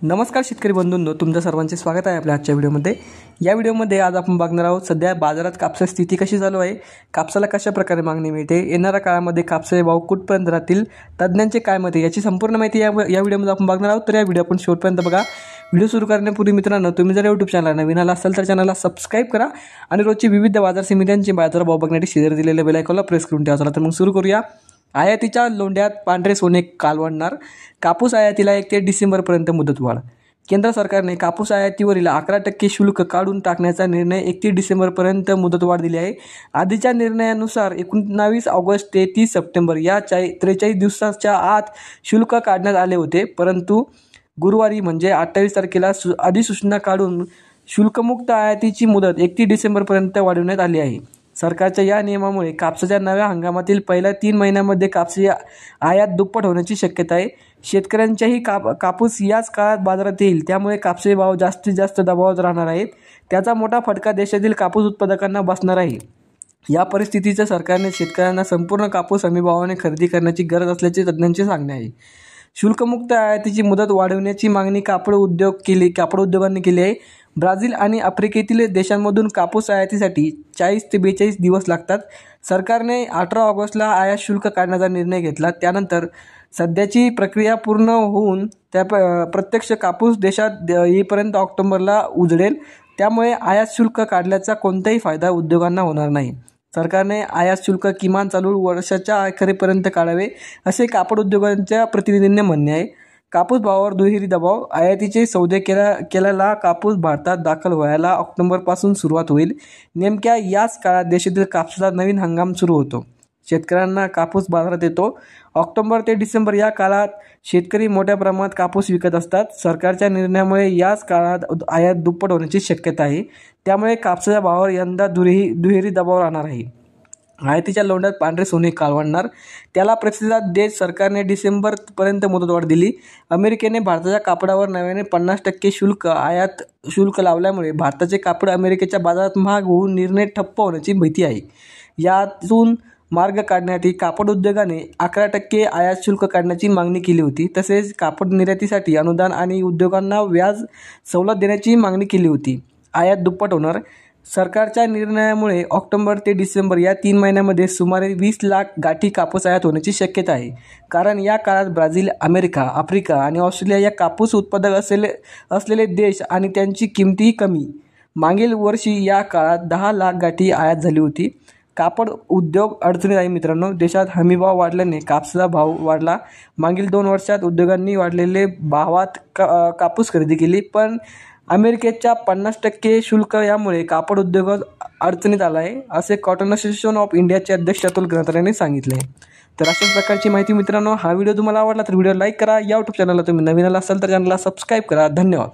नमस्कार शेतकरी बंधूंनो, तुमच्या सर्वांचे स्वागत आहे आपल्या आजच्या व्हिडिओमध्ये। या व्हिडिओमध्ये आज आपण बघणार आहोत सध्या बाजारात कापसाची स्थिती कशी चालू आहे, कापसाला कशा प्रकारे मागणी मिळते, येणाऱ्या काळामध्ये कापसाचे भाव कुठपर्यंत राहतील, तज्ञांचे काय मत आहे याची संपूर्ण माहिती या व्हिडिओमध्ये आपण बघणार आहोत। तर या व्हिडिओ आपण शेवटपर्यंत बघा। व्हिडिओ सुरू करण्यापूर्वी मित्रांनो, तुम्ही जर YouTube चॅनलला नवीन आला असाल तर चॅनलला सबस्क्राइब करा आणि रोजची विविध बाजार समित्यांचे बाजारभाव बघण्यासाठी शेजारी दिलेल्या बेल आयकॉनला प्रेस करून ठेवा। चला तर मग सुरू करूया। आयातीच्या लोंढ्यात पांढरे सोने कालवणार, कापूस आयातीला 1 डिसेंबरपर्यंत मुदतवाढ। केंद्र सरकारने कापूस आयातीवरील 11% शुल्क काढून टाकण्याचा निर्णय 31 डिसेंबरपर्यंत मुदतवाढ दिली आहे। आधीच्या निर्णयानुसार 19 ऑगस्ट ते 30 सप्टेंबर या 43 दिवसाच्या आत शुल्क काढण्यात आले होते, परंतु गुरुवारी म्हणजे 28 तारखेला अधिसूचना काढून शुल्कमुक्त आयातीची मुदत 31 डिसेंबरपर्यंत वाढवण्यात आली आहे। सरकारच्या या नियमामुळे कापसाच्या नव्या हंगामातील पहिल्या 3 महिन्यांमध्ये कापसाची आयात दुप्पट होण्याची शक्यता आहे। शेतकऱ्यांच्याही कापूस याच काळात बाजारात येईल, त्यामुळे कापसाचे भाव जास्तीत जास्त दबावात राहणार आहेत। त्याचा मोठा फटका देशातील कापूस उत्पादकांना बसणार आहे। या परिस्थितीच्या सरकारने शेतकऱ्यांना संपूर्ण कापूस हमीभावाने खरेदी करण्याची गरज असल्याचे तज्ज्ञांचे सांगणे आहे। शुल्कमुक्त आयातीची मुदत वाढवण्याची मागणी कापड उद्योगांनी केली आहे। ब्राझील आणि आफ्रिकेतील देशांमधून कापूस आयातीसाठी 40 ते 42 दिवस लागतात। सरकारने 18 ऑगस्टला आयात शुल्क काढण्याचा निर्णय घेतला। त्यानंतर सध्याची प्रक्रिया पूर्ण होऊन प्रत्यक्ष कापूस देशात येईपर्यंत ऑक्टोबरला उजळेल, त्यामुळे आयात शुल्क काढल्याचा कोणताही फायदा उद्योगांना होणार नाही। सरकारने आयात शुल्क किमान चालू वर्षाच्या अखेरीपर्यंत काढावे, असे कापड उद्योगांच्या प्रतिनिधींनी म्हणणे आहे। कापूस भावावर दुहेरी दबाव, आयातीचे सौदे केलेला कापूस भारतात दाखल व्हायला ऑक्टोबरपासून सुरुवात होईल। नेमक्या याच काळात देशातील कापसाचा नवीन हंगाम सुरू होतो। शेतकऱ्यांना कापूस बाजारात येतो। ऑक्टोबर ते डिसेंबर या काळात शेतकरी मोठ्या प्रमाणात कापूस विकत असतात। सरकारच्या निर्णयामुळे याच काळात आयात दुप्पट होण्याची शक्यता आहे, त्यामुळे कापसाच्या भावावर यंदा दुहेरी दबाव राहणार आहे। आयातीच्या लोंढ्यात पांढरे सोने कालवणार, त्याला प्रतिसाद देत सरकारने डिसेंबरपर्यंत मुदतवाढ दिली। अमेरिकेने भारताच्या कापडावर नव्याने 50% आयात शुल्क लावल्यामुळे भारताचे कापड अमेरिकेच्या बाजारात महाग होऊन निर्णय ठप्प होण्याची भीती आहे। यातून मार्ग काढण्यासाठी कापड उद्योगाने 11% आयात शुल्क काढण्याची मागणी केली होती। तसेच कापड निर्यातीसाठी अनुदान आणि उद्योगांना व्याज सवलत देण्याची मागणी केली होती। आयात दुप्पट होणार, सरकारच्या निर्णयामुळे ऑक्टोबर ते डिसेंबर या 3 महिन्यांमध्ये सुमारे 20 लाख गाठी कापूस आयात होण्याची शक्यता आहे, कारण या काळात ब्राझील, अमेरिका, आफ्रिका आणि ऑस्ट्रेलिया या कापूस उत्पादक असलेले देश आणि त्यांची किमतीही कमी। मागील वर्षी या काळात 10 लाख गाठी आयात झाली होती। कापड उद्योग अडचणीत आहे मित्रांनो। देशात हमीभाव वाढल्याने कापसाचा भाव वाढला। मागील 2 वर्षात उद्योगांनी वाढलेले भावात कापूस खरेदी केली, पण अमेरिकेच्या 50% शुल्क यामुळे कापड उद्योग अडचणीत आला आहे, असे कॉटन असोसिएशन ऑफ इंडियाचे अध्यक्ष अतुल ग्रंथारे यांनी सांगितले। तर अशाच प्रकारची माहिती मित्रांनो, हा व्हिडिओ तुम्हाला आवडला तर व्हिडिओ लाईक करा। YouTube चॅनलला तुम्ही नवीन आला असाल तर चॅनलला सबस्क्राईब करा। धन्यवाद।